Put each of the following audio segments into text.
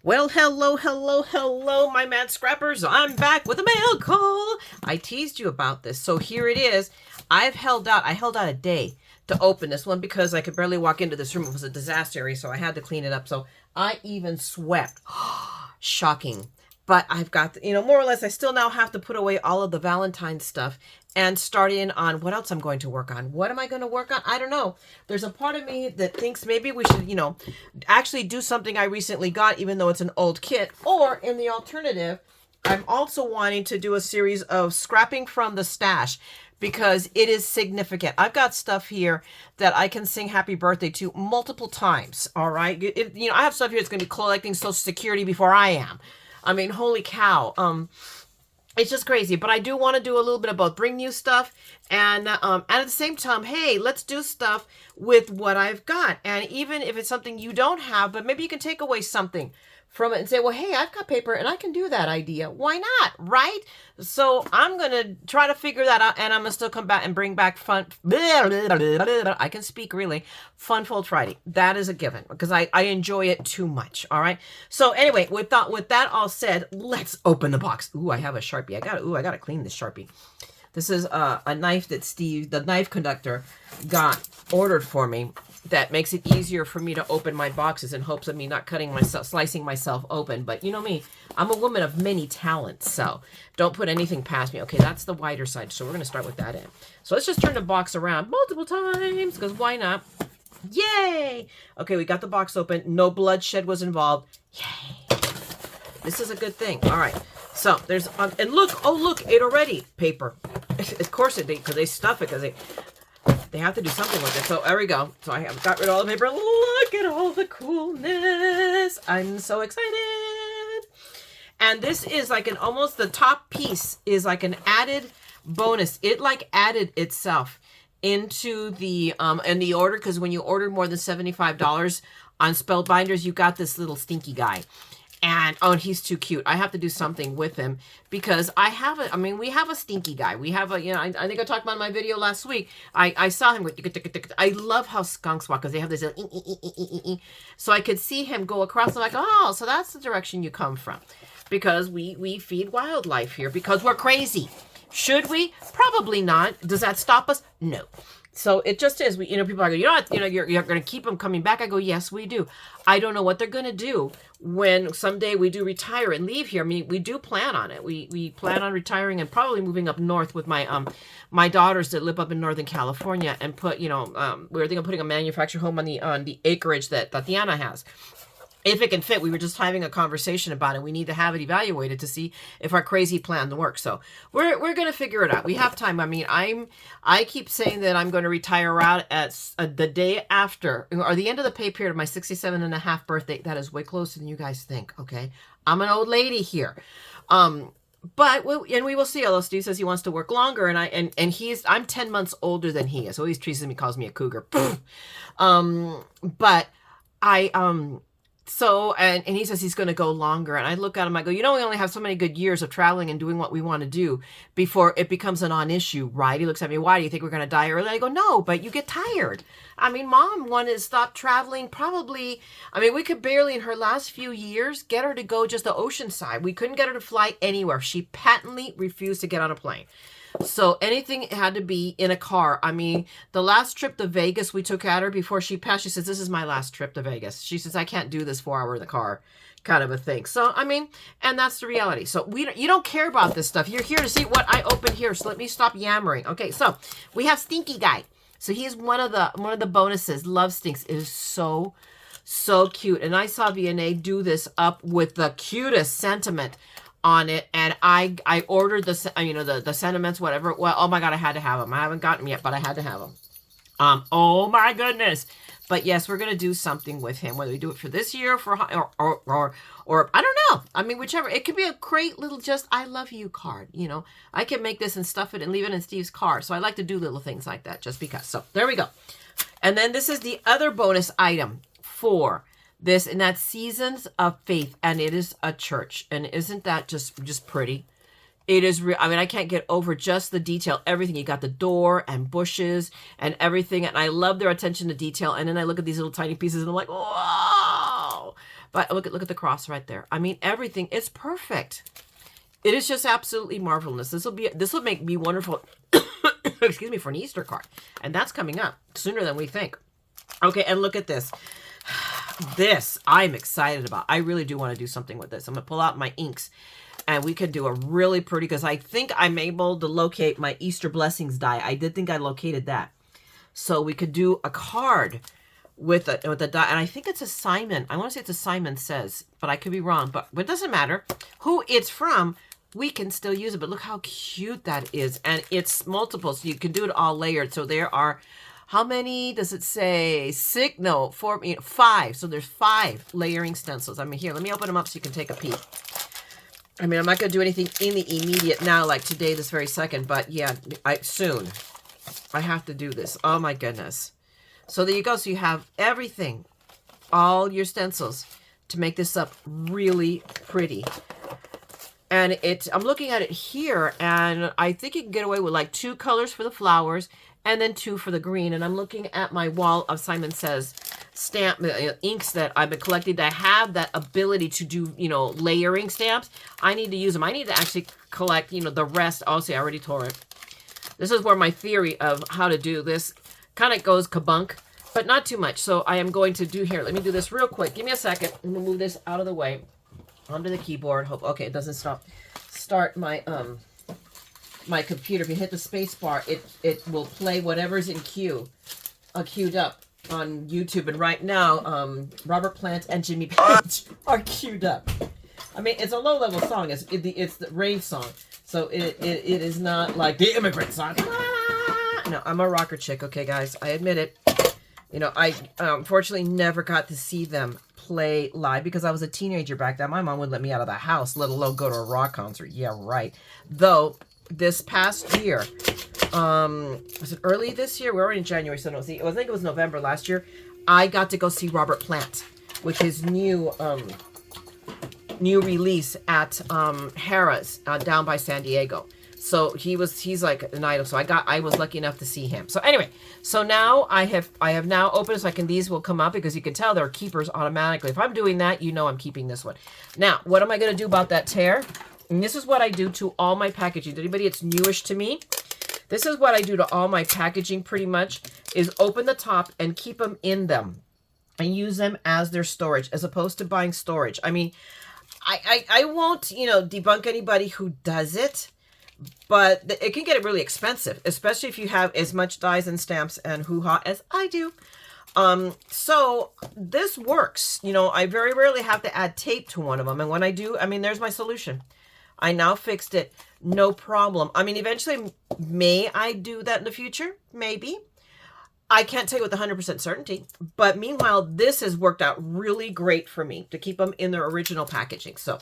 Well, hello, my mad scrappers. I'm back with a mail call. I teased you about this, so here it is. I held out a day to open this one because I could barely walk into this room. It was a disaster area, so I had to clean it up. So I even swept. Shocking. But I've got, more or less, I still now have to put away all of the Valentine's stuff and start in on what else I'm going to work on. What am I going to work on? I don't know. There's a part of me that thinks maybe we should, actually do something I recently got, even though it's an old kit. Or in the alternative, I'm also wanting to do a series of scrapping from the stash because it is significant. I've got stuff here that I can sing happy birthday to multiple times. All right. I have stuff here that's going to be collecting Social Security before I am. I mean, holy cow. It's just crazy. But I do want to do a little bit of both. Bring new stuff and at the same time, hey, let's do stuff with what I've got. And even if it's something you don't have, but maybe you can take away something from it and say, well, hey, I've got paper and I can do that idea. Why not? Right? So I'm going to try to figure that out, and I'm going to still come back and bring back fun. I can speak really. Fun Fold Friday. That is a given because I enjoy it too much. All right. So anyway, with that all said, let's open the box. Ooh, I have a Sharpie. I got to clean this Sharpie. This is a knife that Steve, the knife conductor, ordered for me. That makes it easier for me to open my boxes in hopes of me not slicing myself open. But you know me, I'm a woman of many talents, so don't put anything past me. Okay, that's the wider side, so we're going to start with that end. So let's just turn the box around multiple times, because why not? Yay! Okay, we got the box open. No bloodshed was involved. Yay! This is a good thing. All right. So there's, and look, oh look, it already, paper. Of course it did, because they stuff it, because they have to do something with it. So there we go. So I have got rid of all the paper. Look at all the coolness. I'm so excited. And this is like almost the top piece is like an added bonus. It like added itself into the, in the order. Cause when you ordered more than $75 on Spellbinders, you got this little stinky guy. And he's too cute. I have to do something with him because we have a stinky guy. We have I think I talked about in my video last week. I saw him with, I love how skunks walk because they have this so I could see him go across. I'm like, oh, so that's the direction you come from, because we feed wildlife here because we're crazy. Should we? Probably not. Does that stop us? No. So it just is. People are going, you're going to keep them coming back. I go, yes, we do. I don't know what they're going to do when someday we do retire and leave here. I mean, we do plan on it. We plan on retiring and probably moving up north with my daughters that live up in Northern California and put, we're thinking of putting a manufactured home on the acreage that Tatiana has. If it can fit. We were just having a conversation about it. We need to have it evaluated to see if our crazy plan works. So we're going to figure it out. We have time. I mean, I keep saying that I'm going to retire out at the day after, or the end of the pay period of my 67.5 birthday. That is way closer than you guys think. Okay. I'm an old lady here. But we will see. Although Steve says he wants to work longer, and I'm 10 months older than he is. So he treats me, calls me a cougar. But So, and he says he's going to go longer. And I look at him, I go, we only have so many good years of traveling and doing what we want to do before it becomes a non-issue, right? He looks at me, why do you think we're going to die early? I go, no, but you get tired. I mean, Mom wanted to stop traveling probably. I mean, we could barely in her last few years get her to go just the ocean side. We couldn't get her to fly anywhere. She patently refused to get on a plane. So anything had to be in a car. I mean, the last trip to Vegas we took at her before she passed, she says, this is my last trip to Vegas. She says, I can't do this 4 hour in the car kind of a thing. So, I mean, and that's the reality. So you don't care about this stuff. You're here to see what I open here. So let me stop yammering. Okay. So we have Stinky Guy. So he's one of the bonuses. Love Stinks. It is so cute. And I saw VNA do this up with the cutest sentiment on it, and I ordered the sentiments, whatever. Well, oh my god, I had to have them. I haven't gotten them yet, but I had to have them. Oh my goodness. But yes, we're gonna do something with him, whether we do it for this year, or I don't know. I mean, whichever. It could be a great little just I love you card. I can make this and stuff it and leave it in Steve's car. So I like to do little things like that just because. So there we go. And then this is the other bonus item for this, and that's Seasons of Faith, and it is a church. And isn't that just pretty? It is real. I mean, I can't get over just the detail, everything. You got the door and bushes and everything, and I love their attention to detail. And then I look at these little tiny pieces and I'm like, whoa. But look at the cross right there. I mean, everything is perfect. It is just absolutely marvelous. This will make me wonderful. Excuse me, for an Easter card, and that's coming up sooner than we think. Okay, and look at this. This I'm excited about. I really do want to do something with this. I'm gonna pull out my inks, and we could do a really pretty, because I think I'm able to locate my Easter Blessings die. I did think I located that, so we could do a card with a die, and I think it's a Simon. I want to say it's a Simon Says, but I could be wrong. But it doesn't matter who it's from. We can still use it, but look how cute that is. And it's multiple, so you can do it all layered. So there are, how many does it say? 6, no, 4, 5. So there's 5 layering stencils. I mean, here, let me open them up so you can take a peek. I mean, I'm not going to do anything in the immediate now, like today, this very second, but yeah, soon. I have to do this. Oh my goodness. So there you go. So you have everything, all your stencils to make this up really pretty. And I'm looking at it here, and I think you can get away with like 2 colors for the flowers and then 2 for the green. And I'm looking at my wall of Simon Says stamp inks that I've been collecting that have that ability to do, layering stamps. I need to use them. I need to actually collect, the rest. Oh, see, I already tore it. This is where my theory of how to do this kind of goes kabunk, but not too much. So I am going to do here. Let me do this real quick. Give me a second. I'm going to move this out of the way. Onto the keyboard. Hope okay, it doesn't start my my computer. If you hit the space bar, it will play whatever's in queued up on YouTube. And right now, Robert Plant and Jimmy Page are queued up. I mean, it's a low level song. It's the rave song, so it is not like the immigrant song. No, I'm a rocker chick. Okay, guys, I admit it. I unfortunately never got to see them play live because I was a teenager back then. My mom wouldn't let me out of the house, let alone go to a rock concert. Yeah, right. Though this past year, was it early this year? We're already in January, so no. See, I think it was November last year. I got to go see Robert Plant, with his new release at Harrah's down by San Diego. So he's like an idol. So I was lucky enough to see him. So anyway, so now I have now opened, so these will come up because you can tell they're keepers automatically. If I'm doing that, I'm keeping this one. Now, what am I going to do about that tear? And this is what I do to all my packaging. Anybody that's newish to me, this is what I do to all my packaging pretty much, is open the top and keep them in them and use them as their storage as opposed to buying storage. I mean, I won't, debunk anybody who does it. But it can get really expensive, especially if you have as much dies and stamps and hoo-ha as I do. So this works. I very rarely have to add tape to one of them. And when I do, there's my solution. I now fixed it. No problem. Eventually, may I do that in the future? Maybe. I can't tell you with 100% certainty. But meanwhile, this has worked out really great for me to keep them in their original packaging. So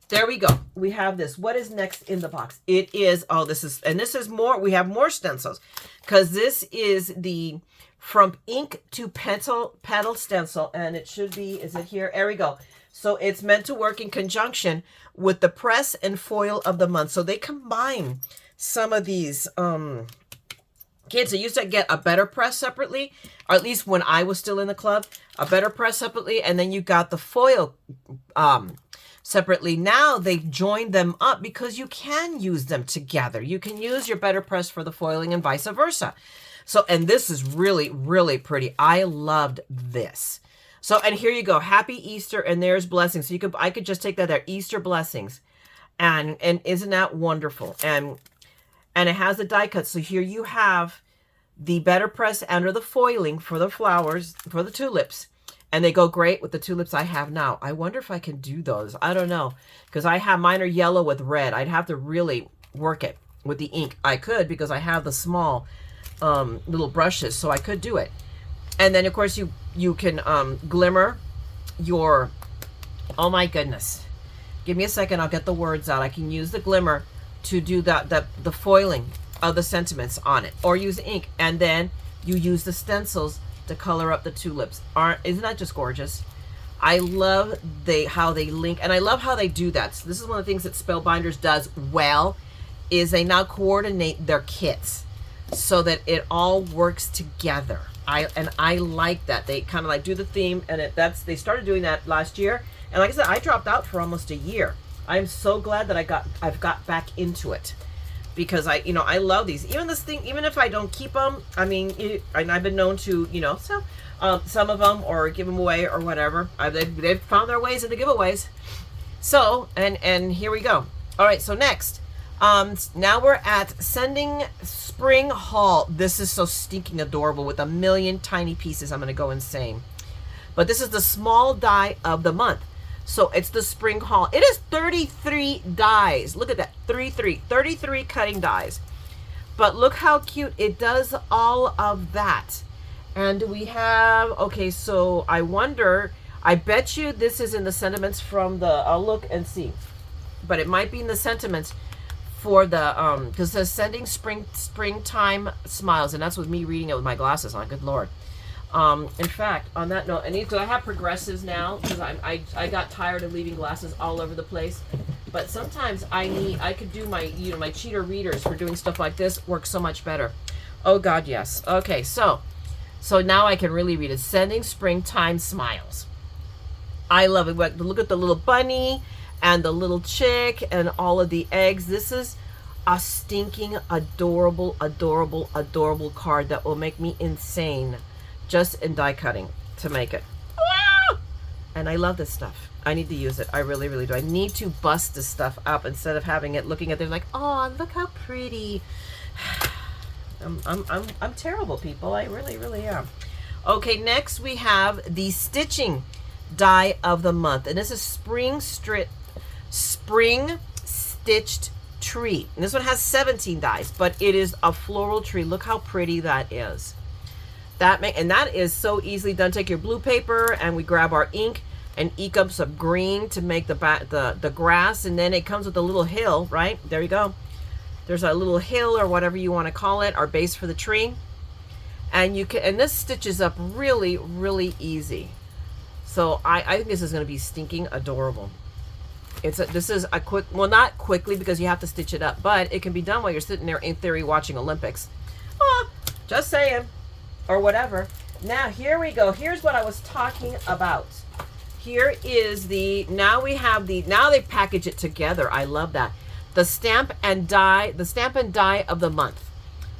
there we go. We have this. What is next in the box? It is, this is more, we have more stencils because this is the From Ink to Petal stencil, and it should be, is it here? There we go. So it's meant to work in conjunction with the press and foil of the month. So they combine some of these kids. I used to get a better press separately, or at least when I was still in the club, a better press separately, and then you got the foil separately. Now they've joined them up because you can use them together. You can use your better press for the foiling and vice versa. So, and this is really, really pretty. I loved this. So, and here you go. Happy Easter, and there's blessings. So I could just take that there, Easter blessings. And isn't that wonderful? And it has the die cut. So here you have the better press under the foiling for the flowers, for the tulips. And they go great with the tulips I have now. I wonder if I can do those. I don't know. Because I have, mine are yellow with red. I'd have to really work it with the ink. I could because I have the small little brushes. So I could do it. And then, of course, you can glimmer your, oh my goodness. Give me a second. I'll get the words out. I can use the glimmer to do the foiling of the sentiments on it. Or use ink. And then you use the stencils to color up the tulips. Isn't that just gorgeous? I love how they link, and I love how they do that. So this is one of the things that Spellbinders does well, is they now coordinate their kits so that it all works together. I like that. They kind of like do the theme, and they started doing that last year, And like I said, I dropped out for almost a year. I'm so glad that I've got back into it, because I love these. Even this thing, even if I don't keep them, I mean, and I've been known to, sell some of them or give them away or whatever. They've found their ways into giveaways. So, and here we go. All right, so next, now we're at Sending Spring Haul. This is so stinking adorable with a million tiny pieces. I'm going to go insane. But this is the small die of the month. So it's the spring haul. It is 33 dies. Look at that, 33 cutting dies. But look how cute. It does all of that. And we have, okay, so I wonder, I bet you this is in the sentiments from the, I'll look and see. But it might be in the sentiments for the, because it says Sending Springtime Smiles. And that's with me reading it with my glasses on, good Lord. In fact, on that note, I have progressives now, because I got tired of leaving glasses all over the place. But sometimes I could do my, my cheater readers for doing stuff like this work so much better. Oh God, yes. Okay, so now I can really read it. Sending Springtime Smiles. I love it. Look at the little bunny and the little chick and all of the eggs. This is a stinking adorable, adorable, adorable card that will make me insane. Just in die cutting to make it. And I love this stuff. I need to use it. I really, really do. I need to bust this stuff up instead of having it looking at them like, oh, look how pretty. I'm terrible, people. I really, really am. Okay, next we have the stitching die of the month. And this is Spring Stitched Tree. And this one has 17 dies, but it is a floral tree. Look how pretty that is. And that is so easily done. Take your blue paper and we grab our ink and ink up some green to make the grass, and then it comes with a little hill, right? There you go. There's a little hill or whatever you want to call it, our base for the tree. And this stitches up really, really easy. So I think this is going to be stinking adorable. This is a quick, well, not quickly because you have to stitch it up, but it can be done while you're sitting there in theory watching Olympics. Just saying. Or whatever. Now here we go. Here's what I was talking about. Here is now they package it together. I love that. The stamp and die of the month.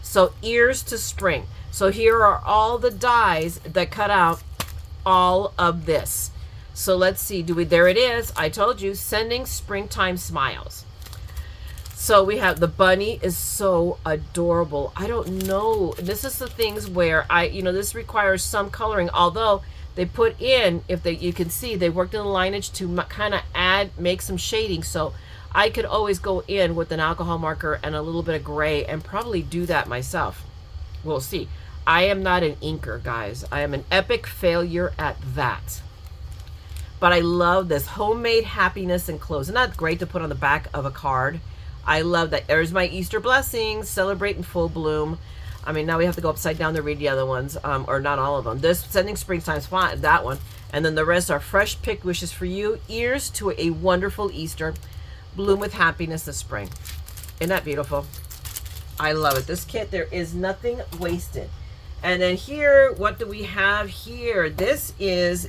So ears to spring. So here are all the dies that cut out all of this. So let's see, there it is. I told you, Sending Springtime Smiles. So we have the bunny is so adorable. I don't know. This is the things where this requires some coloring, although they put in, you can see, they worked in the lineage to kind of make some shading. So I could always go in with an alcohol marker and a little bit of gray and probably do that myself. We'll see. I am not an inker, guys. I am an epic failure at that. But I love this homemade happiness and clothes. Isn't that great to put on the back of a card? I love that. There's my Easter blessings. Celebrate in full bloom. I mean, now we have to go upside down to read the other ones, or not all of them. This Sending Springtime Spot, that one. And then the rest are fresh picked wishes for you. Ears to a wonderful Easter. Bloom with happiness this spring. Isn't that beautiful? I love it. This kit, there is nothing wasted. And then here, what do we have here? This is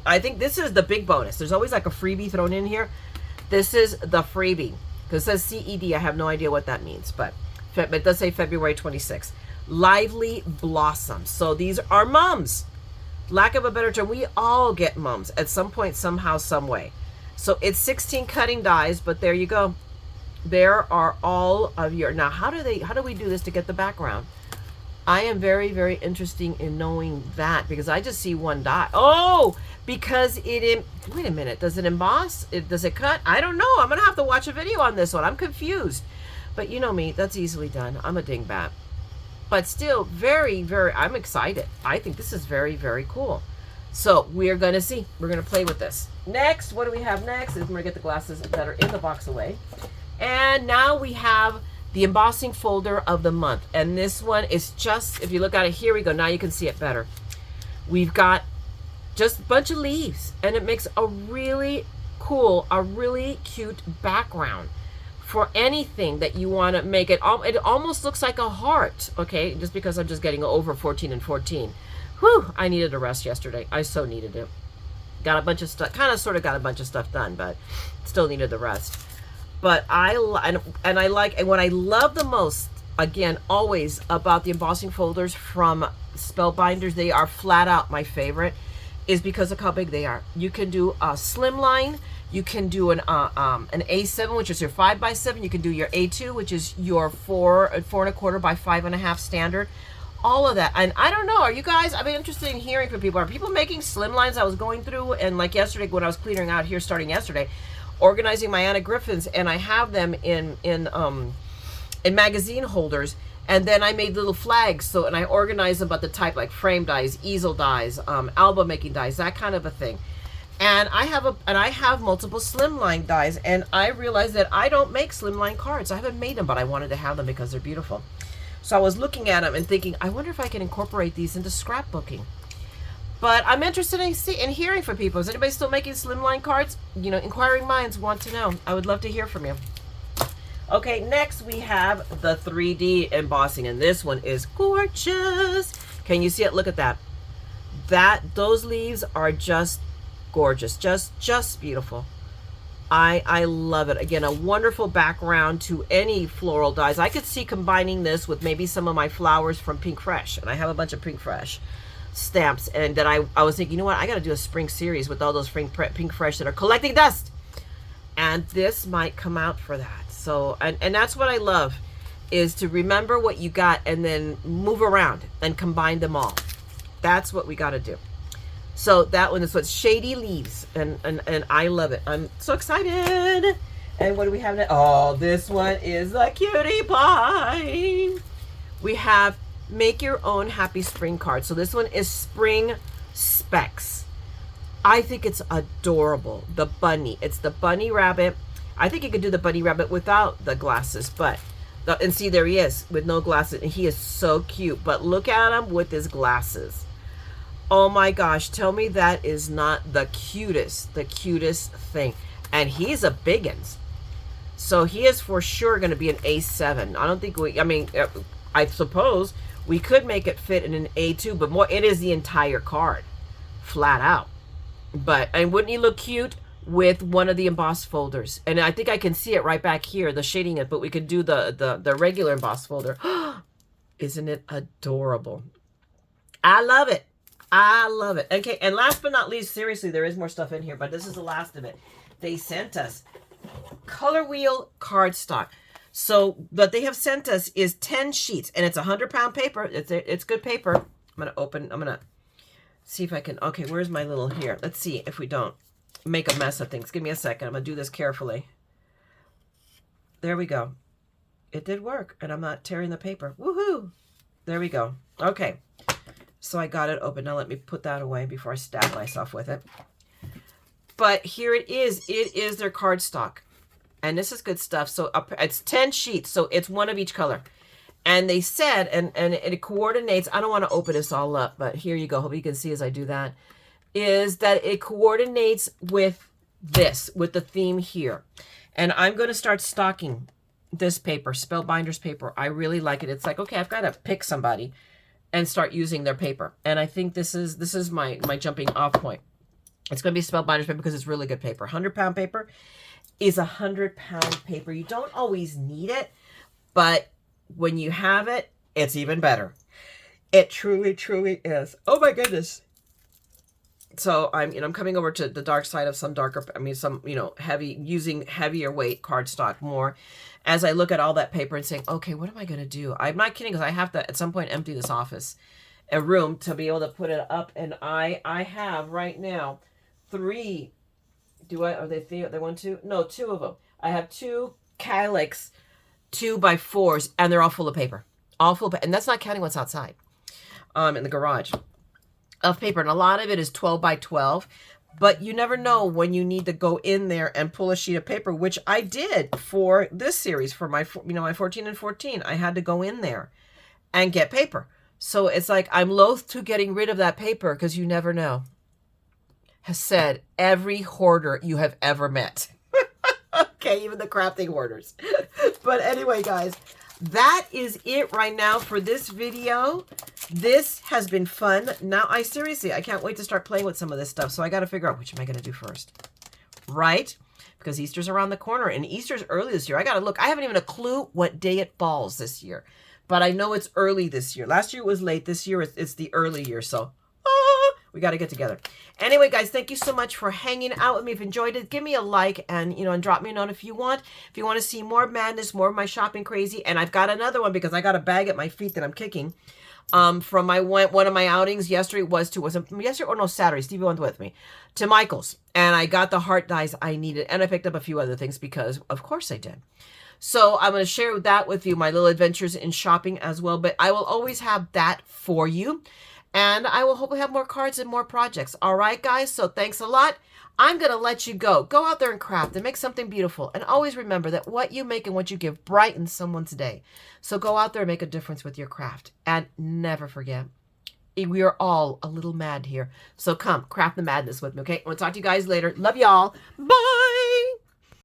I think this is the big bonus. There's always like a freebie thrown in here. This is the freebie. Because it says CED, I have no idea what that means, but it does say February 26th. Lively Blossoms. So these are mums. Lack of a better term, we all get mums at some point, somehow, some way. So it's 16 cutting dies, but there you go. There are all of your, now how do we do this to get the background? I am very, very interested in knowing that, because I just see one die. Oh, because wait a minute, does it emboss? Does it cut? I don't know. I'm going to have to watch a video on this one. I'm confused. But you know me, that's easily done. I'm a dingbat. But still, very, very, I'm excited. I think this is very, very cool. So we're going to see. We're going to play with this. Next, what do we have next? Is we're going to get the glasses that are in the box away. And now we have the embossing folder of the month. And this one is just, if you look at it, here we go. Now you can see it better. We've got just a bunch of leaves, and it makes a really cool, a really cute background for anything that you want to make it. It almost looks like a heart, okay? Just because I'm just getting over 14 and 14. Whew, I needed a rest yesterday. I so needed it. Got a bunch of stuff, kind of sort of got a bunch of stuff done, but still needed the rest. But I like, and what I love the most, again, always about the embossing folders from Spellbinders, they are flat out my favorite, is because of how big they are. You can do a slimline, you can do an A7, which is your 5x7, you can do your A2, which is your 4.25 by 5.5 standard. All of that. And I don't know, are you guys, I've been interested in hearing from people. Are people making slim lines? I was going through, and like yesterday when I was clearing out here, starting yesterday, organizing my Anna Griffins, and I have them in magazine holders, and then I made little flags. So, and I organized them by the type, like frame dies, easel dies, album making dies, that kind of a thing. And I have multiple slimline dies, and I realized that I don't make slimline cards. I haven't made them, but I wanted to have them because they're beautiful. So I was looking at them and thinking, I wonder if I can incorporate these into scrapbooking. But I'm interested in hearing from people. Is anybody still making slimline cards? You know, inquiring minds want to know. I would love to hear from you. Okay, next we have the 3D embossing, and this one is gorgeous. Can you see it? Look at that. Those leaves are just gorgeous, just beautiful. I love it. Again, a wonderful background to any floral dies. I could see combining this with maybe some of my flowers from Pink Fresh, and I have a bunch of Pink Fresh stamps, and then I was thinking, you know what, I got to do a spring series with all those Pink Fresh that are collecting dust, and this might come out for that. So, and that's what I love, is to remember what you got and then move around and combine them all. That's what we got to do. So that one is what's Shady Leaves, and I love it. I'm so excited. And what do we have now? Oh, this one is a cutie pie. We have Make Your Own Happy Spring card. So this one is Spring Specs. I think it's adorable. The bunny. It's the bunny rabbit. I think you could do the bunny rabbit without the glasses, but and see, there he is with no glasses, and he is so cute. But look at him with his glasses. Oh my gosh, tell me that is not the cutest thing. And he's a biggins. So he is for sure going to be an A7. I don't think I suppose we could make it fit in an A2, but more, it is the entire card, flat out. And wouldn't he look cute with one of the embossed folders? And I think I can see it right back here, the shading it, but we could do the regular embossed folder. Isn't it adorable? I love it. I love it. Okay, and last but not least, seriously, there is more stuff in here, but this is the last of it. They sent us color wheel cardstock. So what they have sent us is 10 sheets, and it's 100-pound paper. It's good paper. I'm gonna see if I can. Okay, where's my little here? Let's see if we don't make a mess of things. Give me a second. I'm gonna do this carefully. There we go. It did work, and I'm not tearing the paper. Woohoo! There we go. Okay. So I got it open. Now let me put that away before I stab myself with it. But here it is. It is their cardstock. And this is good stuff. So it's 10 sheets. So it's one of each color. And they said, and it coordinates. I don't want to open this all up, but here you go. Hope you can see as I do that. Is that it coordinates with this, with the theme here. And I'm going to start stocking this paper, Spellbinders paper. I really like it. It's like, okay, I've got to pick somebody and start using their paper. And I think this is my jumping off point. It's going to be Spellbinders paper because it's really good paper. 100-pound paper is 100-pound paper. You don't always need it, but when you have it, it's even better. It truly, truly is. Oh my goodness. So I'm coming over to the dark side of some darker, using heavier weight cardstock more, as I look at all that paper and saying, okay, what am I going to do? I'm not kidding, because I have to at some point empty this office, a room, to be able to put it up. And I have right now 3. Are they 3? They want 2? No, 2 of them. I have 2 Calyx 2x4s, and they're all full of paper. All full of paper. And that's not counting what's outside in the garage of paper. And a lot of it is 12x12. But you never know when you need to go in there and pull a sheet of paper, which I did for this series, for my 14 and 14. I had to go in there and get paper. So it's like, I'm loath to getting rid of that paper, because you never know. Has said every hoarder you have ever met. Okay, even the crafting hoarders. But anyway, guys, that is it right now for this video. This has been fun. Now, I can't wait to start playing with some of this stuff. So I got to figure out which am I going to do first, right? Because Easter's around the corner and Easter's early this year. I got to look. I haven't even a clue what day it falls this year, but I know it's early this year. Last year it was late. This year it's the early year. So we got to get together. Anyway, guys, thank you so much for hanging out with me. If you enjoyed it, give me a like and, and drop me a note if you want. If you want to see more madness, more of my shopping crazy. And I've got another one because I got a bag at my feet that I'm kicking. From one of my outings yesterday Saturday. Stevie went with me to Michael's and I got the heart dies I needed. And I picked up a few other things because of course I did. So I'm going to share that with you, my little adventures in shopping as well. But I will always have that for you. And I will hopefully have more cards and more projects. All right, guys. So thanks a lot. I'm going to let you go. Go out there and craft and make something beautiful. And always remember that what you make and what you give brightens someone's day. So go out there and make a difference with your craft. And never forget, we are all a little mad here. So come, craft the madness with me, okay? I'll talk to you guys later. Love y'all. Bye.